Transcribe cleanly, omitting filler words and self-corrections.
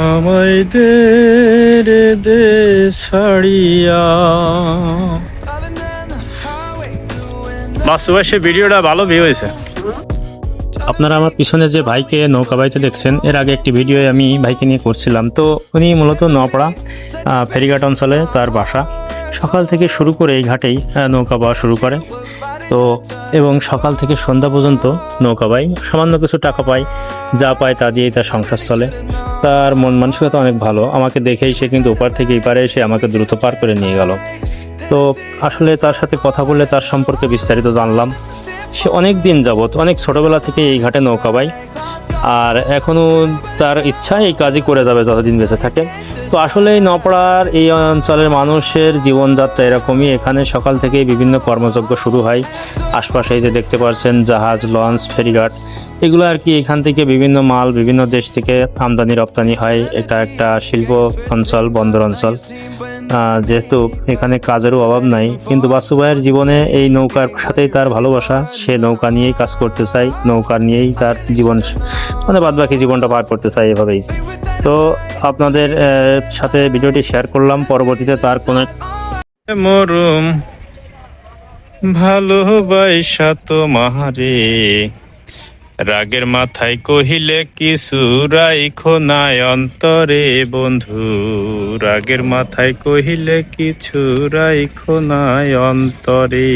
আমায় দে রে দে ছাড়িয়া। বাস্তবে সে ভিডিওটা ভালো ভিউ হয়েছে। আপনারা আমার পিছনে যে ভাইকে নৌকা বাইতে দেখছেন, এর আগে একটি ভিডিও আমি ভাইকে নিয়ে করছিলাম। তো উনি মূলত নওপাড়া ফেরিঘাট অঞ্চলে তার বাসা। সকাল থেকে শুরু করে এই ঘাটেই নৌকা বাওয়া শুরু করে। তো এবং সকাল থেকে সন্ধ্যা পর্যন্ত নৌকা বাই, সামান্য কিছু টাকা পায়, যা পায় তা দিয়েই তার সংসার চলে। তার মন মানসিকতা অনেক ভালো। আমাকে দেখেই সে কিন্তু ওপার থেকে এপারে এসে আমাকে দ্রুত পার করে নিয়ে গেল। তো আসলে তার সাথে কথা বলে তার সম্পর্কে বিস্তারিত জানলাম। সে অনেক দিন যাবৎ, অনেক ছোটোবেলা থেকে এই ঘাটে নৌকা বায়, আর এখনও তার ইচ্ছা এই কাজই করে যাবে যতদিন বেঁচে থাকে। তো আসলে এই নওপাড়ার এই অঞ্চলের মানুষের জীবনযাত্রা এরকমই। এখানে সকাল থেকেই বিভিন্ন কর্মযজ্ঞ শুরু হয়। আশপাশে যে দেখতে পাচ্ছেন জাহাজ, লঞ্চ, ফেরিঘাট, এগুলো আর কি। এখান থেকে বিভিন্ন মাল বিভিন্ন দেশ থেকে আমদানি রপ্তানি হয়। এটা একটা শিল্প অঞ্চল, বন্দর অঞ্চল। যেহেতু এখানে কাজেরও অভাব নাই, কিন্তু বাচ্চু ভাইয়ের জীবনে এই নৌকার সাথেই তার ভালোবাসা। সে নৌকা নিয়েই কাজ করতে চায়, নৌকা নিয়েই তার জীবন মানে বাদবাকি জীবনটা পার করতে চায় এভাবেই। তো আপনাদের সাথে ভিডিওটি শেয়ার করলাম। পরবর্তীতে তার কোনো মরুম ভালোবাসা তোমারে, রাগের মাথায় কহিলে কিছু রাইখো নাই অন্তরে বন্ধু, রাগের মাথায় কহিলে কিছু রাইখো নাই অন্তরে।